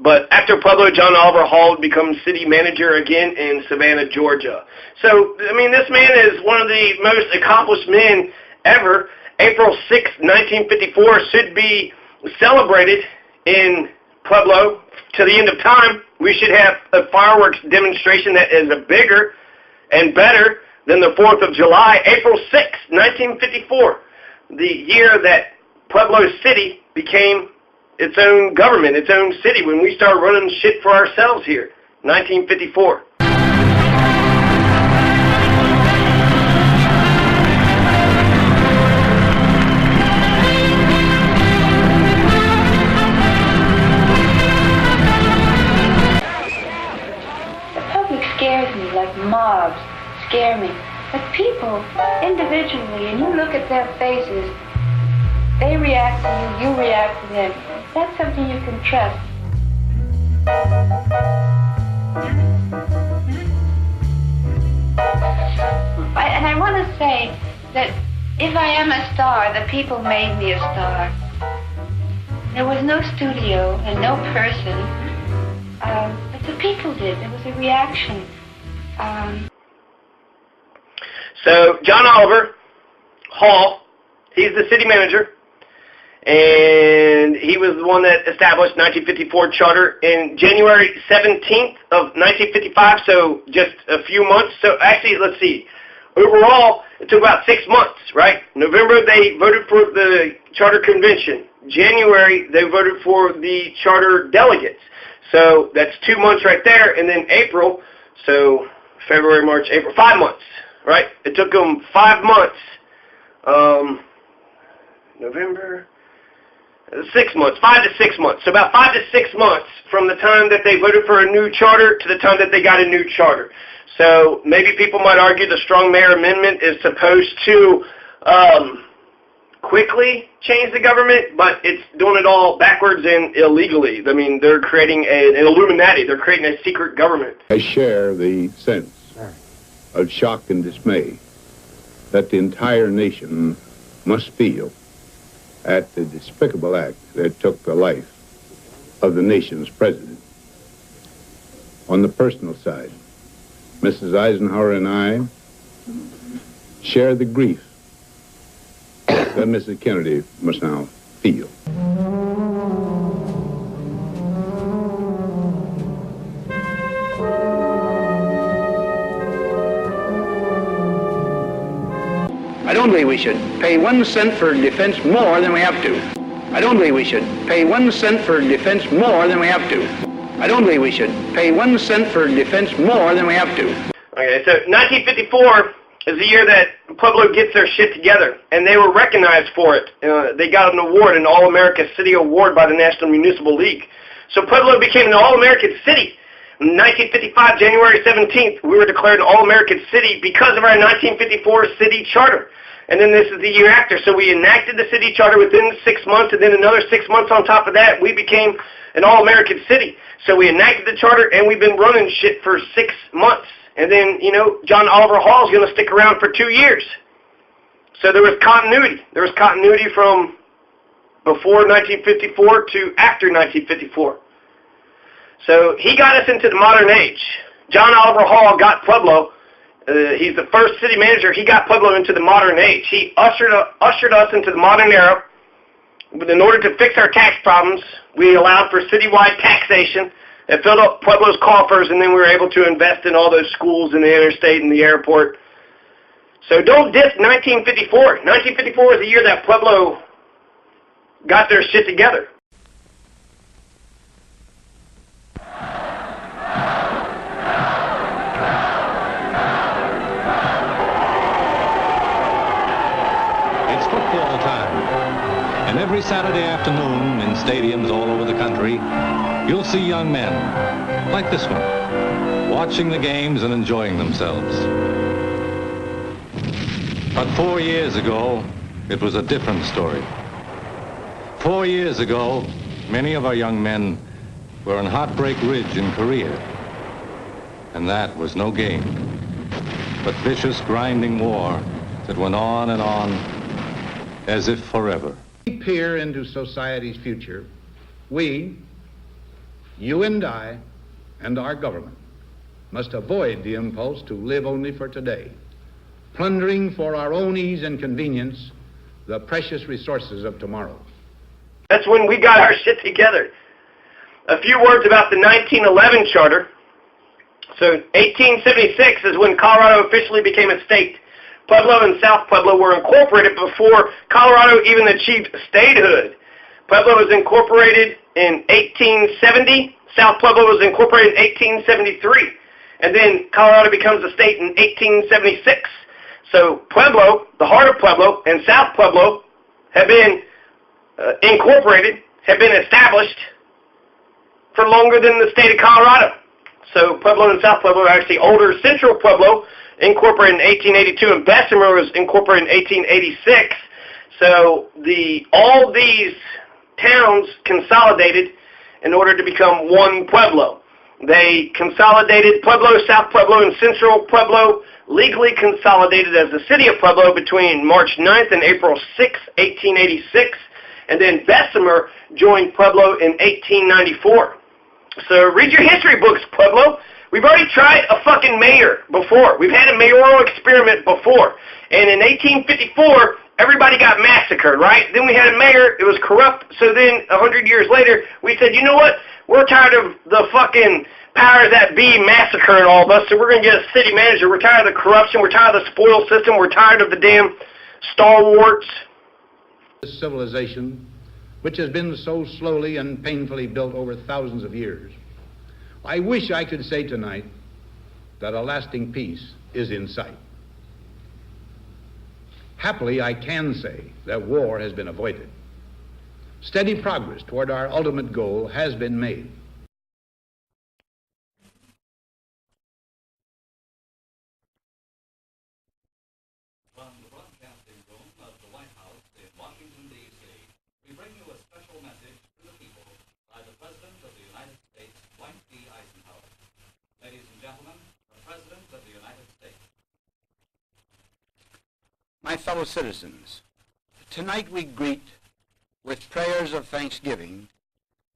But after Pueblo, John Oliver Hall becomes city manager again in Savannah, Georgia. So, I mean, this man is one of the most accomplished men ever. April 6, 1954 should be celebrated in Pueblo to the end of time. We should have a fireworks demonstration that is bigger and better than the 4th of July. April 6, 1954, the year that Pueblo City became its own government, its own city, when we started running shit for ourselves here, 1954. Scares me, like mobs scare me. But people, individually, and you look at their faces, they react to you, you react to them. That's something you can trust. And I want to say that if I am a star, the people made me a star. There was no studio and no person. But the people did. There was a reaction. So John Oliver Hall, he's the city manager, and he was the one that established 1954 charter in January 17th of 1955, so just a few months. So actually, let's see. Overall, it took about 6 months, right? November, they voted for the charter convention. January, they voted for the charter delegates. So that's 2 months right there. And then April, so February, March, April, 5 months, right? It took them 5 months. November, 6 months, 5 to 6 months. So about 5 to 6 months from the time that they voted for a new charter to the time that they got a new charter. So maybe people might argue the Strong Mayor Amendment is supposed to quickly change the government, but it's doing it all backwards and illegally. I mean, they're creating an Illuminati. They're creating a secret government. I share the sense of shock and dismay that the entire nation must feel at the despicable act that took the life of the nation's president. On the personal side, Mrs. Eisenhower and I share the grief that Mrs. Kennedy must now feel. I don't believe we should pay 1 cent for defense more than we have to. I don't believe we should pay 1 cent for defense more than we have to. I don't believe we should pay 1 cent for defense more than we have to. Okay, so 1954 is the year that Pueblo gets their shit together, and they were recognized for it. They got an award, an All-America City Award by the National Municipal League. So Pueblo became an All-American City. In 1955, January 17th, we were declared an All-American City because of our 1954 City Charter. And then this is the year after. So we enacted the City Charter within 6 months, and then another 6 months on top of that, we became an All-American City. So we enacted the Charter, and we've been running shit for 6 months. And then, you know, John Oliver Hall is going to stick around for 2 years. So there was continuity. There was continuity from before 1954 to after 1954. So he got us into the modern age. John Oliver Hall got Pueblo. He's the first city manager. He got Pueblo into the modern age. He ushered us into the modern era. But in order to fix our tax problems, we allowed for citywide taxation. It filled up Pueblo's coffers, and then we were able to invest in all those schools and the interstate and the airport. So don't diss 1954. 1954 was the year that Pueblo got their shit together. It's football time. And every Saturday afternoon in stadiums all over the country, you'll see young men, like this one, watching the games and enjoying themselves. But 4 years ago, it was a different story. 4 years ago, many of our young men were on Heartbreak Ridge in Korea. And that was no game, but vicious, grinding war that went on and on as if forever. We peer into society's future. We, You and I and our government must avoid the impulse to live only for today, plundering for our own ease and convenience the precious resources of tomorrow. That's when we got our shit together. A few words about the 1911 charter. So 1876 is when Colorado officially became a state. Pueblo and South Pueblo were incorporated before Colorado even achieved statehood. Pueblo was incorporated in 1870. South Pueblo was incorporated in 1873. And then Colorado becomes a state in 1876. So Pueblo, the heart of Pueblo, and South Pueblo have been incorporated, have been established for longer than the state of Colorado. So Pueblo and South Pueblo are actually older. Central Pueblo, incorporated in 1882, and Bessemer was incorporated in 1886. So all these towns consolidated in order to become one Pueblo. They consolidated Pueblo, South Pueblo, and Central Pueblo, legally consolidated as the city of Pueblo between March 9th and April 6, 1886. And then Bessemer joined Pueblo in 1894. So read your history books, Pueblo. We've already tried a fucking mayor before. We've had a mayoral experiment before. And in 1854, everybody got massacred, right? Then we had a mayor. It was corrupt. So then 100 years later, we said, you know what? We're tired of the fucking powers that be massacring all of us, so we're going to get a city manager. We're tired of the corruption. We're tired of the spoil system. We're tired of the damn stalwarts. This civilization, which has been so slowly and painfully built over thousands of years, I wish I could say tonight that a lasting peace is in sight. Happily, I can say that war has been avoided. Steady progress toward our ultimate goal has been made. From the broadcasting room of the White House in Washington, D.C., we bring you a special message to the people by the President of the United States, Dwight D. Eisenhower. Ladies and gentlemen, the President of the United States. My fellow citizens, tonight we greet with prayers of thanksgiving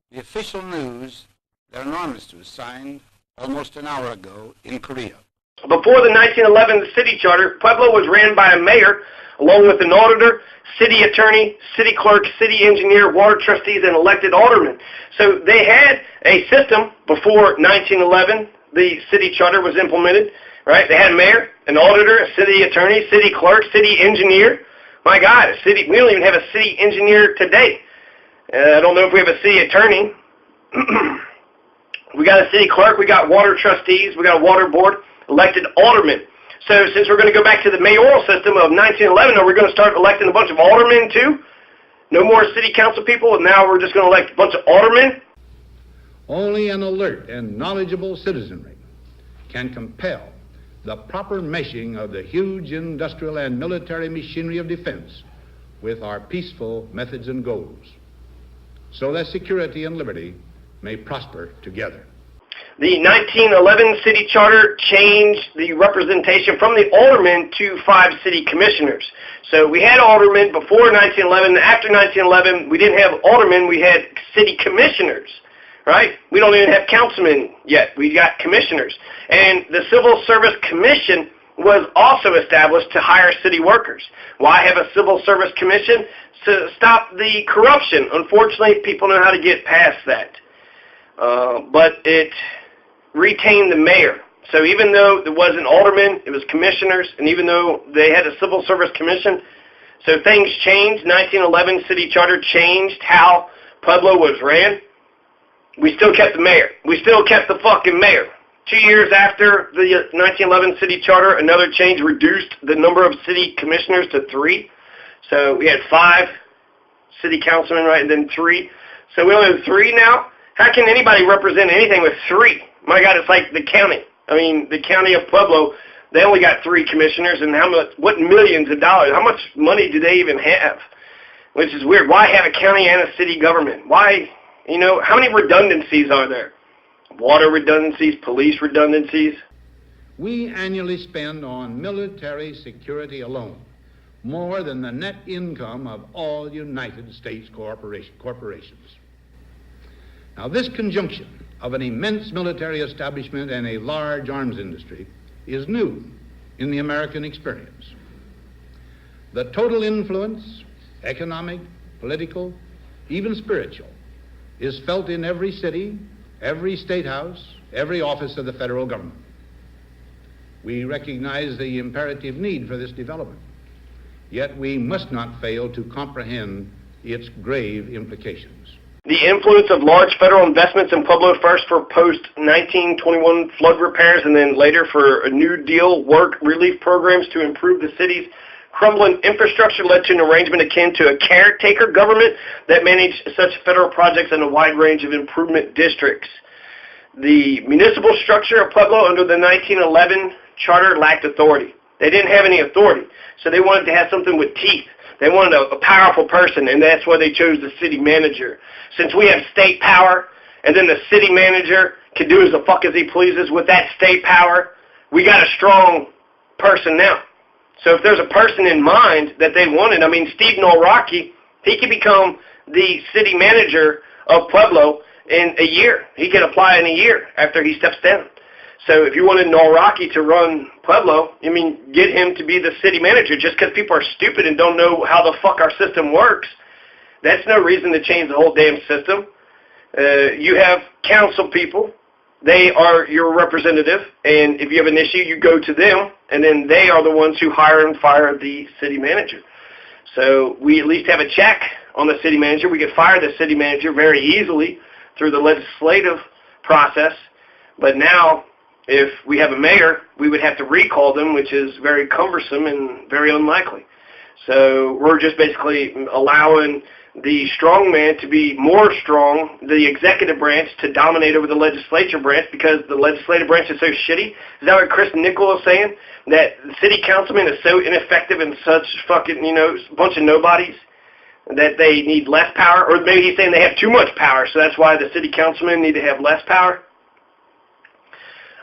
the official news that an armistice was signed almost an hour ago in Korea. Before the 1911 city charter, Pueblo was ran by a mayor, along with an auditor, city attorney, city clerk, city engineer, water trustees, and elected aldermen. So they had a system before 1911. The city charter was implemented, right? They had a mayor, an auditor, a city attorney, city clerk, city engineer. My God, we don't even have a city engineer today. I don't know if we have a city attorney. We got a city clerk, we got water trustees, we got a water board, elected aldermen. So since we're going to go back to the mayoral system of 1911, are we going to start electing a bunch of aldermen too? No more city council people, and now we're just going to elect a bunch of aldermen? Only an alert and knowledgeable citizenry can compel the proper meshing of the huge industrial and military machinery of defense with our peaceful methods and goals, so that security and liberty may prosper together. The 1911 city charter changed the representation from the aldermen to 5 city commissioners. So we had aldermen before 1911. After 1911, we didn't have aldermen, we had city commissioners. Right? We don't even have councilmen yet. We got commissioners. And the Civil Service Commission was also established to hire city workers. Why have a Civil Service Commission? To stop the corruption. Unfortunately, people know how to get past that. But it retained the mayor. So even though it wasn't aldermen, it was commissioners, and even though they had a Civil Service Commission, so things changed. 1911 city charter changed how Pueblo was ran. We still kept the mayor. We still kept the fucking mayor. 2 years after the 1911 city charter, another change reduced the number of city commissioners to 3. So we had 5 city councilmen, right, and then 3. So we only have 3 now. How can anybody represent anything with 3? My God, it's like the county. I mean, the county of Pueblo, they only got 3 commissioners, and what millions of dollars? How much money do they even have? Which is weird. Why have a county and a city government? Why? You know, how many redundancies are there? Water redundancies, police redundancies. We annually spend on military security alone more than the net income of all United States corporations. Now, this conjunction of an immense military establishment and a large arms industry is new in the American experience. The total influence, economic, political, even spiritual, is felt in every city, every state house, every office of the federal government. We recognize the imperative need for this development, yet we must not fail to comprehend its grave implications. The influence of large federal investments in Pueblo, first for post-1921 flood repairs and then later for a New Deal work relief programs to improve the city's crumbling infrastructure, led to an arrangement akin to a caretaker government that managed such federal projects in a wide range of improvement districts. The municipal structure of Pueblo under the 1911 charter lacked authority. They didn't have any authority, so they wanted to have something with teeth. They wanted a powerful person, and that's why they chose the city manager. Since we have state power, and then the city manager can do as the fuck as he pleases with that state power, we got a strong person now. So if there's a person in mind that they wanted, I mean, Steve Noraki, he could become the city manager of Pueblo in a year. He could apply in a year after he steps down. So if you wanted Noraki to run Pueblo, I mean, get him to be the city manager. Just because people are stupid and don't know how the fuck our system works, that's no reason to change the whole damn system. You have council people. They are your representative, and if you have an issue, you go to them, and then they are the ones who hire and fire the city manager. So we at least have a check on the city manager. We could fire the city manager very easily through the legislative process, but now if we have a mayor, we would have to recall them, which is very cumbersome and very unlikely. So we're just basically allowing the strong man to be more strong, the executive branch to dominate over the legislature branch, because the legislative branch is so shitty. Is that what Chris Nichol is saying? That the city councilman is so ineffective and such fucking, bunch of nobodies that they need less power? Or maybe he's saying they have too much power, so that's why the city councilmen need to have less power?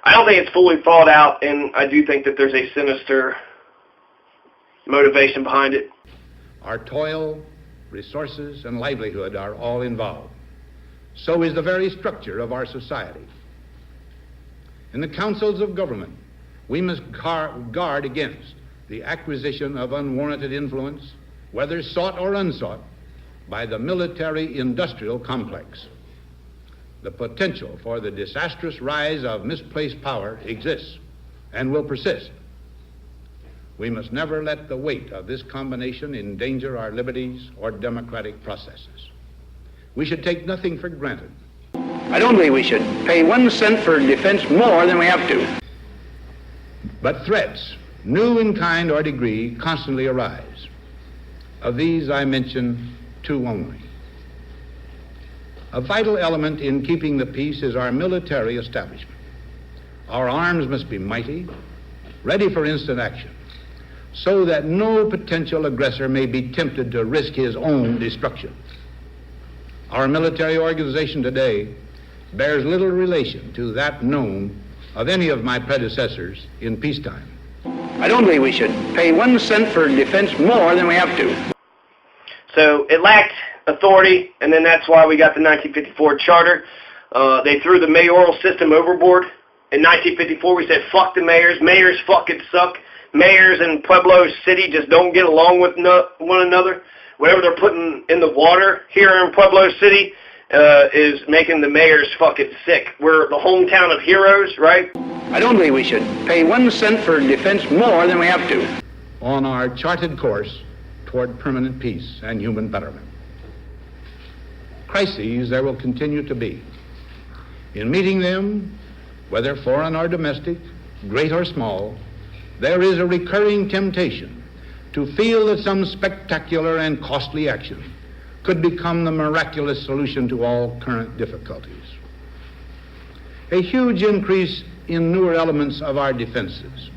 I don't think it's fully thought out, and I do think that there's a sinister motivation behind it. Our toil, resources, and livelihood are all involved. So is the very structure of our society. In the councils of government, we must guard against the acquisition of unwarranted influence, whether sought or unsought, by the military-industrial complex. The potential for the disastrous rise of misplaced power exists and will persist. We must never let the weight of this combination endanger our liberties or democratic processes. We should take nothing for granted. I don't believe we should pay 1 cent for defense more than we have to. But threats, new in kind or degree, constantly arise. Of these I mention 2 only. A vital element in keeping the peace is our military establishment. Our arms must be mighty, ready for instant action, so that no potential aggressor may be tempted to risk his own destruction. Our military organization today bears little relation to that known of any of my predecessors in peacetime. I don't believe we should pay 1 cent for defense more than we have to. So it lacked authority, and then that's why we got the 1954 charter. They threw the mayoral system overboard. In 1954, we said, fuck the mayors. Mayors fucking suck. Mayors in Pueblo City just don't get along with one another. Whatever they're putting in the water here in Pueblo City is making the mayors fucking sick. We're the hometown of heroes, right? I don't believe we should pay 1 cent for defense more than we have to. On our charted course toward permanent peace and human betterment. Crises there will continue to be. In meeting them, whether foreign or domestic, great or small, there is a recurring temptation to feel that some spectacular and costly action could become the miraculous solution to all current difficulties. A huge increase in newer elements of our defenses,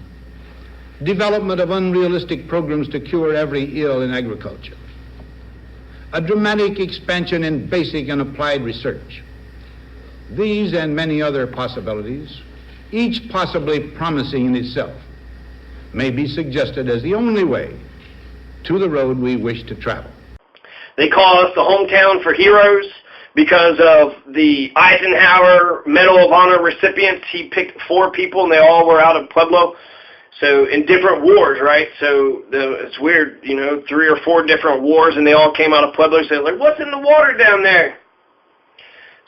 development of unrealistic programs to cure every ill in agriculture, a dramatic expansion in basic and applied research. These and many other possibilities, each possibly promising in itself, may be suggested as the only way to the road we wish to travel. They call us the hometown for heroes. because of the Eisenhower Medal of Honor recipients. He picked 4 people, and they all were out of Pueblo. So in different wars, right? So it's weird, 3 or 4 different wars, and they all came out of Pueblo. So like, what's in the water down there?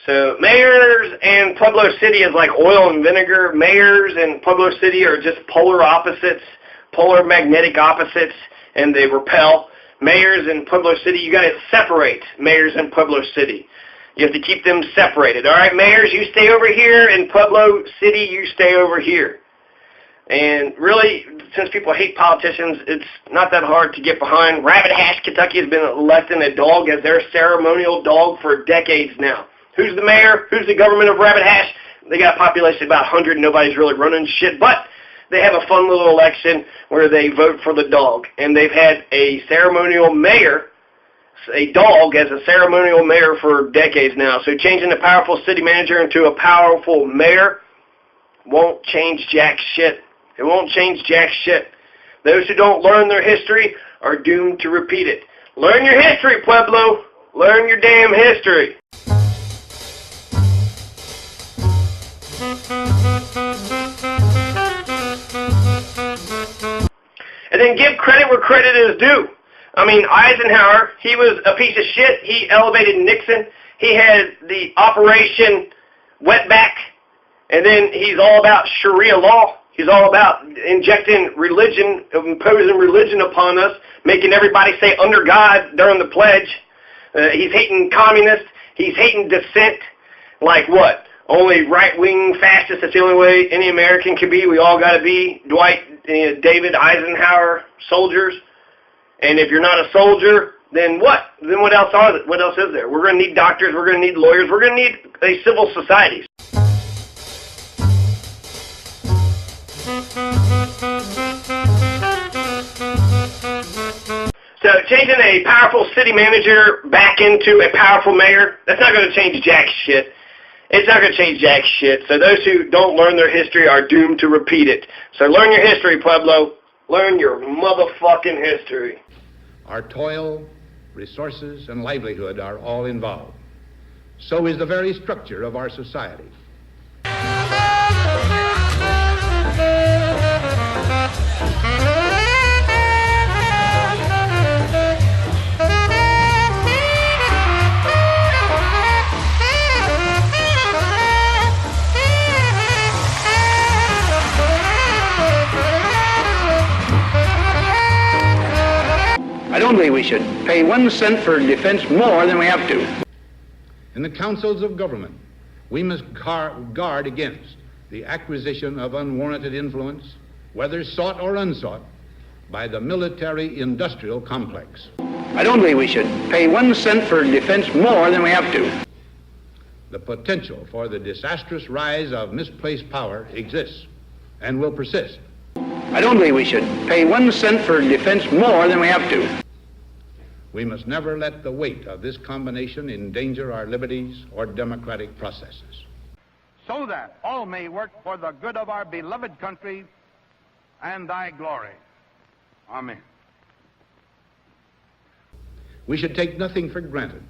So mayors and Pueblo City is like oil and vinegar. Mayors and Pueblo City are just polar opposites, polar magnetic opposites, and they repel. Mayors in Pueblo City, you got to separate mayors in Pueblo City. You have to keep them separated. All right, mayors, you stay over here. In Pueblo City, you stay over here. And really, since people hate politicians, it's not that hard to get behind. Rabbit Hash, Kentucky has been electing a dog as their ceremonial dog for decades now. Who's the mayor? Who's the government of Rabbit Hash? They got a population of about 100. Nobody's really running shit, but they have a fun little election where they vote for the dog. And they've had a ceremonial mayor, a dog, as a ceremonial mayor for decades now. So changing a powerful city manager into a powerful mayor won't change jack shit. It won't change jack shit. Those who don't learn their history are doomed to repeat it. Learn your history, Pueblo. Learn your damn history. And then give credit where credit is due. I mean, Eisenhower, he was a piece of shit. He elevated Nixon. He had the Operation Wetback. And then he's all about Sharia law. He's all about injecting religion, imposing religion upon us, making everybody say under God during the pledge. He's hating communists. He's hating dissent. Like what? Only right-wing fascists. That's the only way any American can be. We all got to be David Eisenhower soldiers. And if you're not a soldier, then what? Then what else are? What else is there? We're going to need doctors. We're going to need lawyers. We're going to need a civil society. So changing a powerful city manager back into a powerful mayor, that's not going to change jack shit. It's not going to change jack shit. So those who don't learn their history are doomed to repeat it. So learn your history, Pueblo. Learn your motherfucking history. Our toil, resources, and livelihood are all involved. So is the very structure of our society. I don't believe we should pay 1 cent for defense more than we have to. In the councils of government, we must guard against the acquisition of unwarranted influence, whether sought or unsought, by the military-industrial complex. I don't believe we should pay 1 cent for defense more than we have to. The potential for the disastrous rise of misplaced power exists and will persist. I don't believe we should pay 1 cent for defense more than we have to. We must never let the weight of this combination endanger our liberties or democratic processes. So that all may work for the good of our beloved country and thy glory. Amen. We should take nothing for granted.